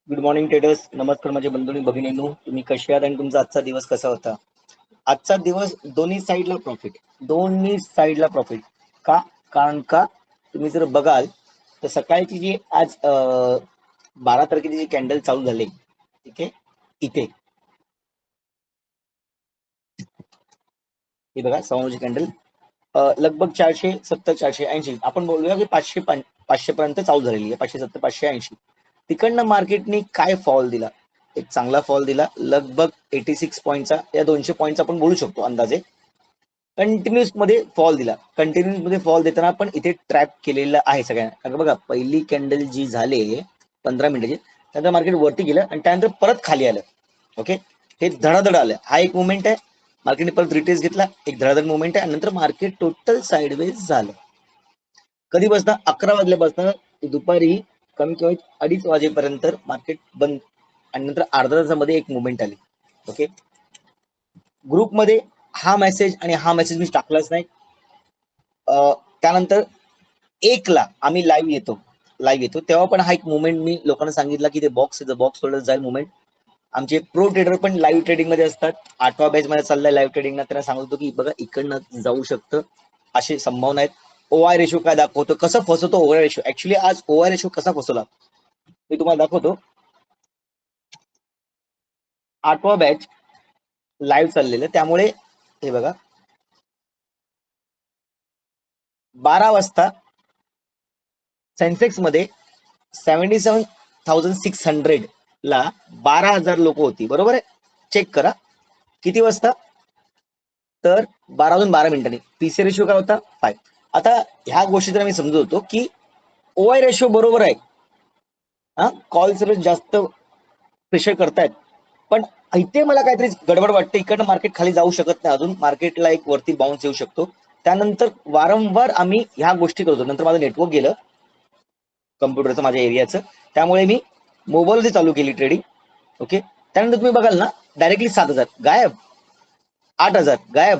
Good morning traders. नमस्कार माझे बंधू आणि भगिनींनो, तुम्ही कसे आहात आणि तुमचा आजचा दिवस कसा होता? आजचा दिवस दोन्ही साईडला प्रॉफिट. का? कारण का तुम्ही जर बघाल तर सकाळची जी आज 12 तारखेची जी कॅन्डल चालू झाली, ठीक आहे, इथे हे बघा समोरची कॅन्डल लगभग 470 480 आपण बोलूया की 500 पर्यंत चालू झालेली आहे. 570 580 तिकडनं मार्केटने काय फॉल दिला? एक चांगला फॉल दिला, लगभग 86 पॉईंटचा या 200 पॉईंटचा आपण बोलू शकतो अंदाजे. कंटिन्युअस मध्ये फॉल दिला, कंटिन्युअस मध्ये फॉल देताना पण इथे ट्रॅप केलेलं आहे सगळ्यांना. कारण बघा पहिली कॅन्डल जी झाली 15 मिनिटाची, त्यानंतर मार्केट वरती गेलं आणि त्यानंतर परत खाली आलं. ओके, हे धडाधड आलं, हा एक मुवमेंट आहे. मार्केटने परत रिटेस्ट घेतला, एक धडाधड मुवमेंट आहे आणि नंतर मार्केट टोटल साइडवेज झालं. कधी बसता 11 वाजल्यापासून दुपारी कमी कमी 2:30 वाजेपर्यंत मार्केट बंद आणि नंतर अर्ध्या तासामध्ये एक मुवमेंट आली. ओके, ग्रुपमध्ये हा मेसेज आणि हा मेसेज मी टाकलाच नाही. त्यानंतर 1 ला आम्ही लाईव्ह येतो तेव्हा पण हा एक मुवमेंट मी लोकांना सांगितला की ते बॉक्स होल्डर जाईल मुवमेंट. आमचे प्रो ट्रेडर पण लाईव्ह ट्रेडिंग मध्ये असतात. 8व्या बॅच मध्ये चाललाय लाईव्ह ट्रेडिंगला, त्यांना सांगतो की बघा इकडनं जाऊ शकतं, अशी संभावना आहेत. ओआय रेशो काय दाखवतो, कसं फसवतो ओआय रेशो. ऍक्च्युली आज ओआय रेशो कसा फसवला मी तुम्हाला दाखवतो. 8वा बॅच लाईव्ह चाललेलं, त्यामुळे हे बघा 12 वाजता सेन्सेक्स मध्ये 77,600 ला 12,000 लोक होती, बरोबर आहे. चेक करा किती वाजता, तर 12 वाजून 12 मिनिटांनी. पीसी रेशो काय होता 5. आता ह्या गोष्टी तर मी समजत होतो की ओआय रेशो बरोबर आहे. हा, कॉल सर्विस जास्त प्रेशर करतायत, पण इथे मला काहीतरी गडबड वाटते. इकडनं मार्केट खाली जाऊ शकत नाही, अजून मार्केटला एक वरती बाउन्स येऊ शकतो. त्यानंतर वारंवार आम्ही ह्या गोष्टी करतो. नंतर माझं नेटवर्क गेलं कम्प्युटरचं, माझ्या एरियाचं, त्यामुळे मी मोबाईलमध्ये चालू केली ट्रेडिंग. ओके, त्यानंतर तुम्ही बघाल ना डायरेक्टली 7,000 गायब, 8,000 गायब,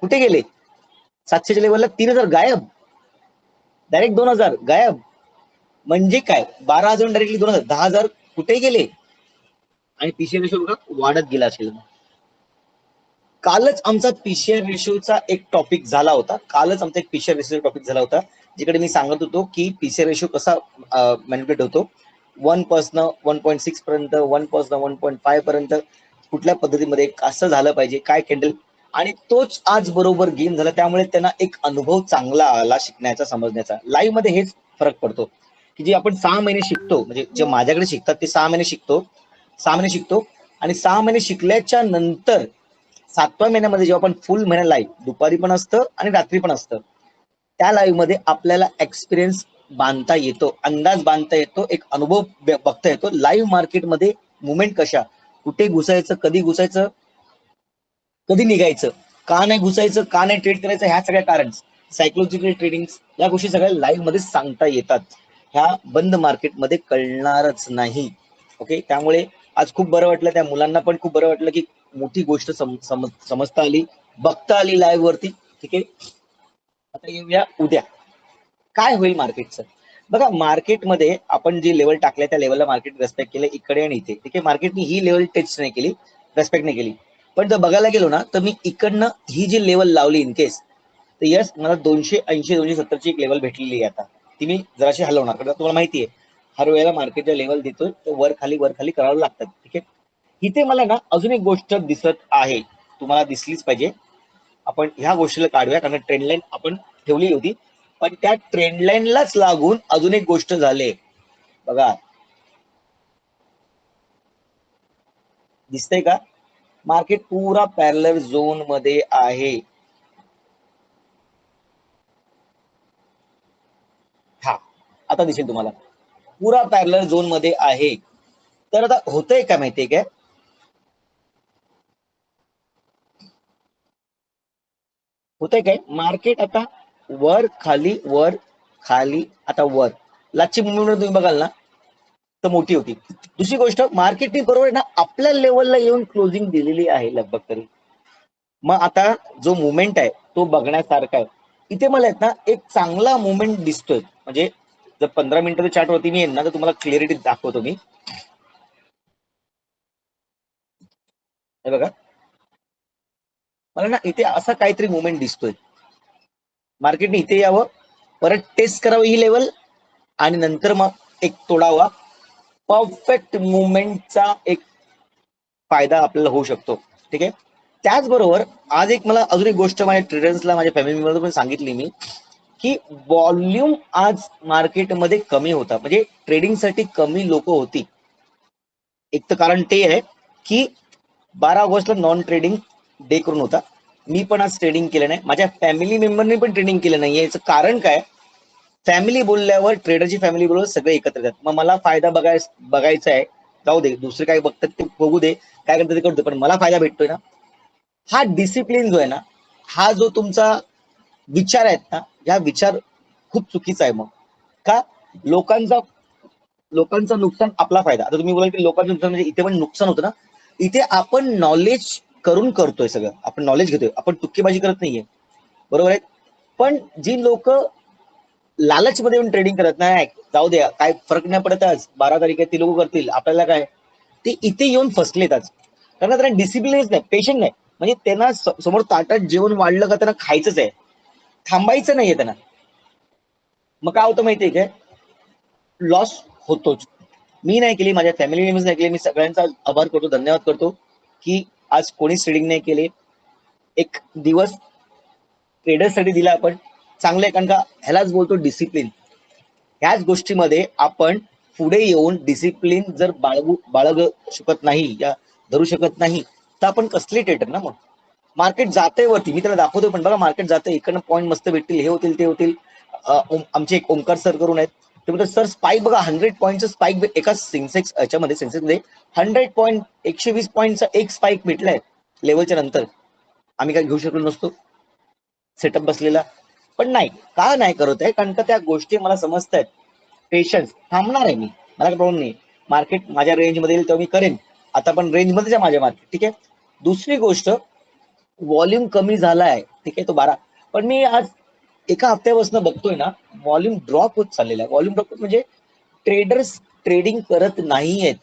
कुठे गेले? 700च्या लेवलला 3,000 गायब, डायरेक्ट 2,000 गायब. म्हणजे काय, 12,000 डायरेक्टली 2,000, 10,000 कुठे गेले? आणि पीसीआर रेशो बघा वाढत गेला असेल. कालच आमचा पीसीआर रेशोचा एक टॉपिक झाला होता. जिकडे मी सांगत होतो की पीसीआर रेशो कसा मॅनिप्युलेट होतो, 1 पासन 1.6 पर्यंत, 1 पासन 1.5 पर्यंत, कुठल्या पद्धतीमध्ये कसं झालं पाहिजे, काय कॅन्डल. आणि तोच आज बरोबर गेम झाला. त्यामुळे त्यांना एक अनुभव चांगला आला शिकण्याचा, समजण्याचा. लाईव्ह मध्ये हेच फरक पडतो की जे आपण 6 महिने शिकतो, म्हणजे जे माझ्याकडे शिकतात ते 6 महिने शिकतो आणि 6 महिने शिकल्याच्या नंतर 7व्या महिन्यामध्ये जेव्हा आपण फुल महिना लाईव्ह दुपारी पण असतं आणि रात्री पण असतं, त्या लाईव्ह मध्ये आपल्याला एक्सपिरियन्स बांधता येतो, अंदाज बांधता येतो, एक अनुभव बघता येतो. लाईव्ह मार्केटमध्ये मुवमेंट कशा, कुठे घुसायचं, कधी घुसायचं, कधी निघायचं, का नाही घुसायचं, का नाही ट्रेड करायचं, ह्या सगळ्या कारण सायकोलॉजिकल ट्रेडिंग या गोष्टी सगळ्या लाईव्ह मध्ये सांगता येतात. ह्या बंद मार्केटमध्ये कळणारच नाही. ओके, त्यामुळे आज खूप बरं वाटलं, त्या मुलांना पण खूप बरं वाटलं की मोठी गोष्ट समजता आली, बघता आली लाईव्ह वरती. ठीक आहे, आता येऊया उद्या काय होईल मार्केटचं. बघा मार्केटमध्ये आपण जी लेवल टाकल्या त्या लेवलला मार्केट रेस्पेक्ट केलं, इकडे आणि इथे. ठीक आहे, मार्केटने ही लेवल टच नाही केली, रेस्पेक्ट नाही केली. पण जर बघायला गेलो ना तर मी इकडनं ही जी लेवल लावली इन केस, तर यस मला 280 270ची एक लेवल भेटलेली आहे. आता ती मी जराशी हलवणार, कारण तुम्हाला माहिती आहे हर वेळेला मार्केटच्या लेवल देतोय तर वर खाली करावं लागतात. ठीक आहे, इथे मला ना अजून एक गोष्ट दिसत आहे, तुम्हाला दिसलीच पाहिजे. आपण ह्या गोष्टीला काढूया, कारण ट्रेंड लाईन आपण ठेवली होती, पण त्या ट्रेंड लाईनलाच लागून अजून एक गोष्ट झाली. बघा दिसतंय का, मार्केट पुरा पॅरलल झोन मध्ये आहे. हा, आता दिसेल तुम्हाला, पुरा पॅरलल झोन मध्ये आहे. तर आता होतंय काय माहितीये काय, होतंय काय, मार्केट आता वर खाली, आता वर. लाची मुवमेंट तुम्ही बघाल ना तर मोठी होती. दुसरी गोष्ट, मार्केटने बरोबर ना आपल्या लेवलला येऊन क्लोजिंग दिलेली आहे लगभग तरी. मग आता जो मुवमेंट आहे तो बघण्यासारखा आहे. इथे मला आहेत ना एक चांगला मुवमेंट दिसतोय. म्हणजे जर 15 मिनिटाच्या चार्ट वरती मी येईल ना तर तुम्हाला क्लिअरिटी दाखवतो मी. हे बघा, मला ना इथे असा काहीतरी मुवमेंट दिसतोय. मार्केटने इथे यावं, परत टेस्ट करावं ही लेवल, आणि नंतर मग एक तोडावा. परफेक्ट मुवमेंटचा एक फायदा आपल्याला होऊ शकतो. ठीक आहे. त्याचबरोबर आज एक मला अजून एक गोष्ट माझ्या ट्रेडर्सला, माझ्या फॅमिली मेंबरला पण सांगितली मी, की व्हॉल्यूम आज मार्केटमध्ये कमी होता, म्हणजे ट्रेडिंगसाठी कमी लोक होती. एक तर कारण ते आहे की 12 ऑगस्टला नॉन ट्रेडिंग डे करून होता. मी पण आज ट्रेडिंग केलं नाही, माझ्या फॅमिली मेंबरनी पण ट्रेडिंग केलं नाहीये. याचं कारण काय? फॅमिली बोलल्यावर, ट्रेडरची फॅमिली बोलल्यावर सगळे एकत्र येतात. मग मला फायदा बघायचा आहे, जाऊ दे, दुसरे काय बघतात ते बघू दे, काय करतात ते करतो, पण मला फायदा भेटतोय ना. हा डिसिप्लिन जो आहे ना, हा जो तुमचा विचार आहेत ना, हा विचार खूप चुकीचा आहे. मग का? लोकांचा लोकांचं नुकसान, आपला फायदा. आता तुम्ही बोला की लोकांचं नुकसान म्हणजे इथे पण नुकसान होतं ना. इथे आपण नॉलेज करून करतोय सगळं, आपण नॉलेज घेतोय, आपण तुक्केबाजी करत नाहीये. बरोबर आहे. पण जी लोक लालचमध्ये येऊन ट्रेडिंग करत नाही, जाऊ द्या, काय फरक नाही पडत, आज 12 तारीख आहे, ती लोक करतील, आपल्याला काय, ते इथे येऊन फसलेत आज. कारण त्यांना डिसिप्लिनच नाही, पेशंट नाही. म्हणजे त्यांना समोर ताटात जेवण वाढलं का त्यांना खायचंच आहे, थांबायचं नाहीये त्यांना. मग काय होतं माहितीये काय? लॉस होतोच. मी नाही केली, माझ्या फॅमिली मेंबर्स नाही केली. मी सगळ्यांचा आभार करतो, धन्यवाद करतो की आज कोणीच ट्रेडिंग नाही केले. एक दिवस ट्रेडर्ससाठी दिला आपण, चांगलं आहे. कारण का ह्यालाच बोलतो डिसिप्लिन. ह्याच गोष्टीमध्ये आपण पुढे येऊन डिसिप्लिन जर बाळगू शकत नाही, या धरू शकत नाही, तर आपण कसले ट्रेडर ना. मग मार्केट जाते वरती, मी त्याला दाखवतो, पण बघा मार्केट जाते, इकडनं पॉईंट मस्त भेटतील, हे होतील, ते होतील. आमचे एक ओमकार सर करून आहेत, ते म्हणतात सर स्पाईक बघा, 100 पॉईंटचं स्पाईक एका सेन्सेक्स याच्यामध्ये, सेन्सेक्समध्ये 100 पॉईंट, 120 पॉईंटचा एक स्पाईक भेटलाय लेवलच्या नंतर. आम्ही काय घेऊ शकलो नसतो सेटअप बसलेला. पण नाही, का नाही करत आहे? कारण का त्या गोष्टी मला समजत आहेत. पेशन्स, थांबणार आहे मी, मला काही प्रॉब्लेम नाही. मार्केट माझ्या रेंजमध्ये येईल तेव्हा मी करेन. आता पण रेंजमध्येच आहे माझ्या मार्केट. ठीक आहे. दुसरी गोष्ट, व्हॉल्यूम कमी झालाय, ठीक आहे, तो 12. पण मी आज एका हफ्त्यापासून बघतोय ना, व्हॉल्यूम ड्रॉप होत चाललेला आहे. व्हॉल्यूम ड्रॉप म्हणजे ट्रेडर्स ट्रेडिंग करत नाहीयेत,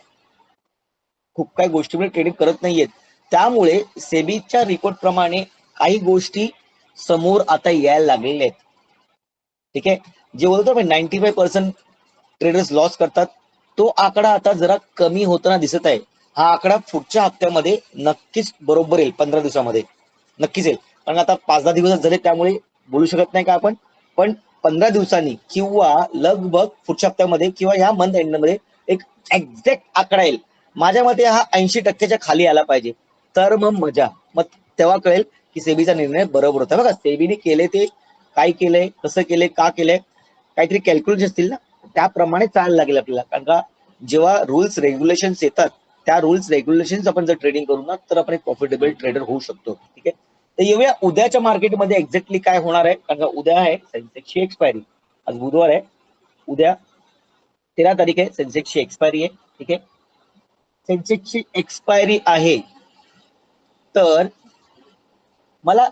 खूप काही गोष्टीमध्ये ट्रेडिंग करत नाहीयेत. त्यामुळे सेबीच्या रिपोर्ट प्रमाणे काही गोष्टी समोर आता यायला लागलेल्या आहेत. ठीक आहे. जे बोलतो आपण 95% ट्रेडर्स लॉस करतात, तो आकडा आता जरा कमी होताना दिसत आहे. हा आकडा पुढच्या हप्त्यामध्ये नक्कीच बरोबर येईल, 15 दिवसामध्ये नक्कीच येईल. कारण आता 5-10 दिवस झाले, त्यामुळे बोलू शकत नाही का आपण. पण 15 दिवसांनी किंवा लगभग पुढच्या हप्त्यामध्ये किंवा ह्या मंथ एंडमध्ये एक एक्झॅक्ट आकडा येईल. माझ्या मते हा 80%च्या खाली आला पाहिजे, तर मग मजा. मग तेव्हा कळेल की सेबीचा निर्णय बरोबर होता. बघा सेबीने केले ते, काय केलंय, कसं केलंय, का केलंय, काहीतरी कॅल्क्युलेशन असतील ना, त्याप्रमाणे चालायला लागेल आपल्याला. कारण का जेव्हा रूल्स रेग्युलेशन्स येतात, त्या रूल्स रेग्युलेशन्स आपण जर ट्रेडिंग करू ना, तर आपण एक प्रॉफिटेबल ट्रेडर होऊ शकतो. ठीक आहे. तर येऊया उद्याच्या मार्केटमध्ये एक्झॅक्टली काय होणार आहे. कारण का उद्या आहे सेन्सेक्सची एक्सपायरी, आज बुधवार आहे, उद्या 13 तारीख आहे, सेन्सेक्सची एक्सपायरी आहे. ठीक आहे. सेन्सेक्सची एक्सपायरी आहे, तर मला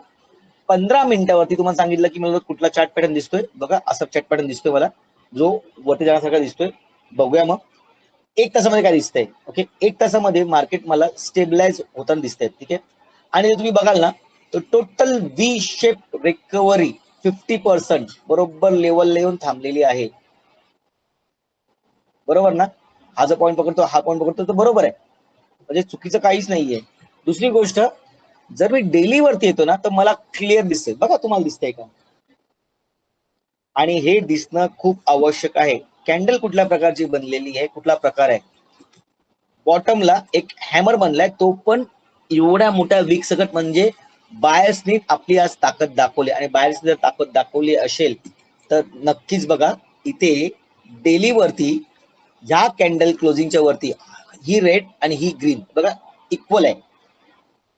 15 मिनिटावरती तुम्हाला सांगितलं की मला कुठला चार्ट पॅटर्न दिसतोय. बघा असा चार्ट पॅटर्न दिसतोय मला, जो वरती जाण्यासारखा दिसतोय. बघूया मग 1 तासामध्ये काय दिसतंय. ओके, 1 तासामध्ये मार्केट मला स्टेबलाइज होताना दिसतंय. ठीक आहे. आणि तुम्ही बघाल ना, तर टोटल व्ही शेप रिकव्हरी 50% बरोबर लेवलला येऊन थांबलेली आहे. बरोबर ना. हा जो पॉईंट पकडतो, हा पॉईंट पकडतो, तर बरोबर आहे, म्हणजे चुकीचं काहीच नाहीये. दुसरी गोष्ट, जर मी डेली वरती येतो ना, तर मला क्लिअर दिसतंय. बघा तुम्हाला दिसतंय का? आणि हे दिसणं खूप आवश्यक आहे. कॅन्डल कुठल्या प्रकारची बनलेली आहे, कुठला प्रकार आहे. बॉटमला एक हॅमर बनलाय, तो पण एवढ्या मोठ्या वीक सकट, म्हणजे बायर्सनी आपली आज ताकद दाखवली. आणि बायर्सनी जर ताकद दाखवली असेल, तर नक्कीच बघा इथे डेली वरती, ह्या कॅन्डल क्लोजिंगच्या वरती, ही रेड आणि ही ग्रीन बघा इक्वल आहे.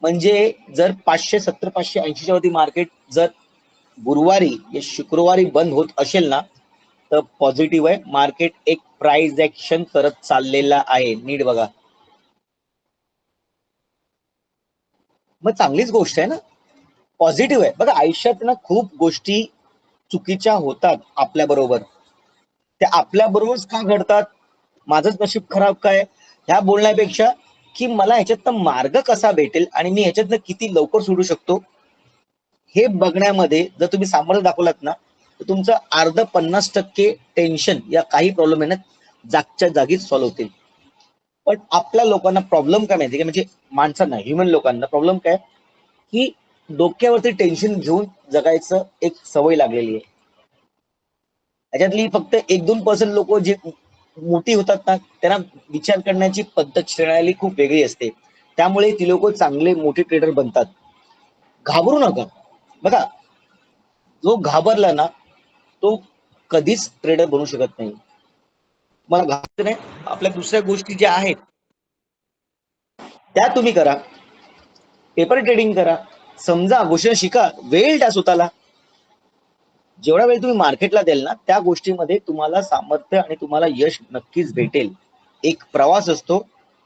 म्हणजे जर 570, 580च्या वरती मार्केट जर गुरुवारी या शुक्रवारी बंद होत असेल ना, तर पॉझिटिव्ह आहे. मार्केट एक प्राइस ऍक्शन करत चाललेला आहे. नीट बघा, मग चांगलीच गोष्ट आहे ना, पॉझिटिव्ह आहे. बघा आयुष्यात ना खूप गोष्टी चुकीच्या होतात आपल्या बरोबर. त्या आपल्या बरोबरच का घडतात, माझंच नशीब खराब काय, ह्या बोलण्यापेक्षा की मला ह्याच्यातनं मार्ग कसा भेटेल आणि मी ह्याच्यातनं किती लवकर सोडू शकतो हे बघण्यामध्ये जर तुम्ही सामर्थ्य दाखवलात ना, तर तुमचं अर्ध 50% टेन्शन या काही प्रॉब्लेम आहे ना जागच्या जागीच सॉल्व्ह होतील. पण आपल्या लोकांना प्रॉब्लेम काय माहिती का, म्हणजे माणसांना, ह्युमन लोकांना प्रॉब्लेम काय, की डोक्यावरती टेन्शन घेऊन जगायचं एक सवय लागलेली आहे. त्याच्यातली फक्त 1-2% लोक जे मोठी होतात ना, त्यांना विचार करण्याची पद्धत श्रेणाली खूप वेगळी असते. त्यामुळे ती लोक चांगले मोठे ट्रेडर बनतात. घाबरू नका. बघा, जो घाबरला ना तो कधीच ट्रेडर बनू शकत नाही. मला घाबरायचं नाही. आपल्या दुसऱ्या गोष्टी ज्या आहेत त्या तुम्ही करा. पेपर ट्रेडिंग करा. समजा गोष्टी शिका. वेळ द्या स्वतःला. जेवढा वेळ तुम्ही मार्केटला द्याल ना त्या गोष्टीमध्ये तुम्हाला सामर्थ्य आणि तुम्हाला यश नक्कीच भेटेल. एक प्रवास असतो,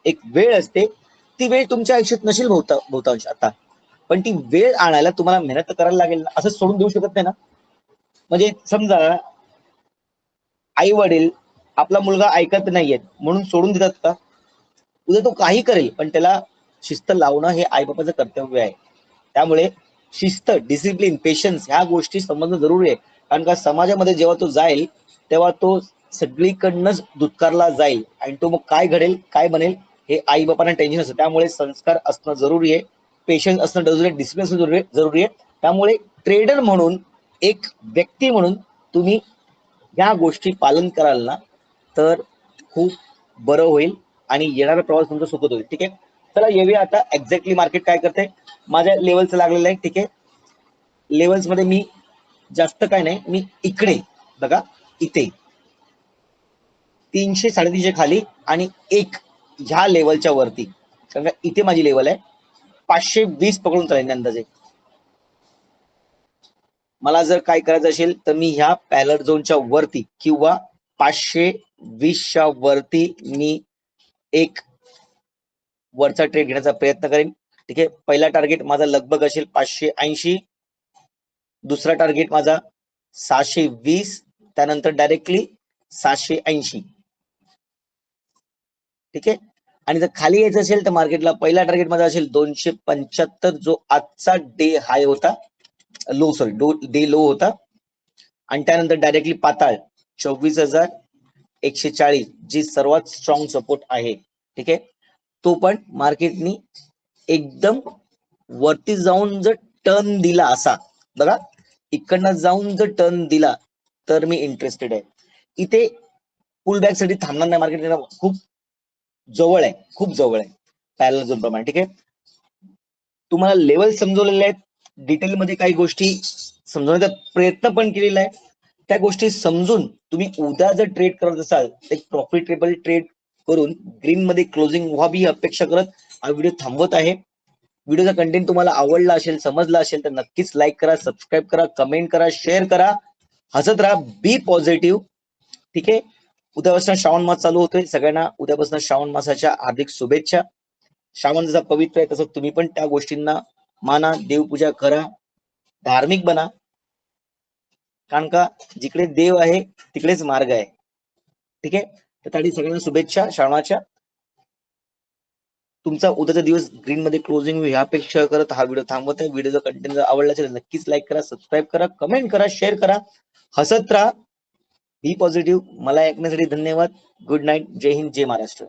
एक वेळ असते. ती वेळ तुमच्या आयुष्यात नसेल बहुतांश आता, पण ती वेळ आणायला तुम्हाला मेहनत करायला लागेल ना. असं सोडून देऊ शकत नाही ना. म्हणजे समजा आई वडील आपला मुलगा ऐकत नाहीयेत म्हणून सोडून देतात का? उद्या तो काही करेल पण त्याला शिस्त लावणं हे आईबापाचं कर्तव्य आहे. त्यामुळे शिस्त, डिसिप्लिन, पेशन्स ह्या गोष्टी समजणं जरुरी आहे. कारण का समाजामध्ये जेव्हा तो जाईल तेव्हा तो सगळीकडनंच दुत्कारला जाईल आणि तो मग काय घडेल, काय बनेल हे आई बापांना टेन्शन असतं. त्यामुळे संस्कार असणं जरुरी आहे, पेशन्स असणं जरुरी आहे, डिसिप्लिन असणं जरुरी आहे. त्यामुळे ट्रेडर म्हणून, एक व्यक्ती म्हणून तुम्ही या गोष्टी पालन कराल ना तर खूप बरं होईल आणि येणारा प्रवास तुमचा सुखद होईल. ठीक आहे, चला येऊया आता एक्झॅक्टली मार्केट काय करते. माझ्या लेवलचं लागलेलं आहे. ठीक आहे, लेवल्स मध्ये मी जास्त काय नाही, मी इकडे बघा, इथे 300-350 खाली आणि एक ह्या लेवलच्या वरती, कारण इथे माझी लेवल आहे 520 पकडून चालेल अंदाजे. मला जर काय करायचं असेल तर मी ह्या पॅलर झोनच्या वरती किंवा 520च्या वरती मी एक वरचा ट्रेड घेण्याचा प्रयत्न करेन. ठीक आहे, पहिला टार्गेट माझा लगभग असेल 580, दुसरा टार्गेट माझा 620, त्यानंतर डायरेक्टली 780. ठीक आहे, आणि जर खाली यायचं असेल तर मार्केटला पहिला टार्गेट माझा असेल 275, जो आजचा डे हाय होता, लो सॉरी डे लो होता, आणि त्यानंतर डायरेक्टली पाताळ 24,140 जी सर्वात स्ट्रॉंग सपोर्ट आहे. ठीक आहे, तो पण मार्केटनी एकदम वरती जाऊन जर टर्न दिला असा, बघा इकडनं जाऊन जर टर्न दिला तर मी इंटरेस्टेड आहे. इथे पुल बॅक साठी थांबणार नाही मार्केट, खूप जवळ आहे, खूप जवळ आहे पॅरलल झोन प्रमाणे. ठीक आहे, तुम्हाला लेवल समजवलेले आहेत, डिटेलमध्ये काही गोष्टी समजवण्याचा प्रयत्न पण केलेला आहे. त्या गोष्टी समजून तुम्ही उद्या जर ट्रेड करत असाल एक प्रॉफिटेबल ट्रेड करून ग्रीन मध्ये क्लोजिंग व्हावी ही अपेक्षा करत हा व्हिडिओ थांबवत आहे. व्हिडिओचा कंटेंट तुम्हाला आवडला असेल, समजला असेल तर नक्कीच लाईक करा, सबस्क्राईब करा, कमेंट करा, शेअर करा. हसत राहा, बी पॉझिटिव्ह. ठीक आहे, उद्यापासून श्रावण मास चालू होतोय. सगळ्यांना उद्यापासून श्रावण मासाच्या हार्दिक शुभेच्छा. श्रावण जसा पवित्र आहे तसं तुम्ही पण त्या गोष्टींना माना, देवपूजा करा, धार्मिक बना. कारण का जिकडे देव आहे तिकडेच मार्ग आहे. ठीक आहे, तर त्यासाठी सगळ्यांना शुभेच्छा श्रावणाच्या. तुमचा उद्याचा दिवस ग्रीन मध्ये क्लोजिंग ह्या अपेक्षा करत हा व्हिडिओ थांबवत आहे. व्हिडिओचा कंटेंट जर आवडला असेल नक्कीच लाईक करा, सबस्क्राईब करा, कमेंट करा, शेअर करा. हसत राहा, बी पॉझिटिव्ह. मला ऐकण्यासाठी धन्यवाद. Good night. जय हिंद, जय महाराष्ट्र.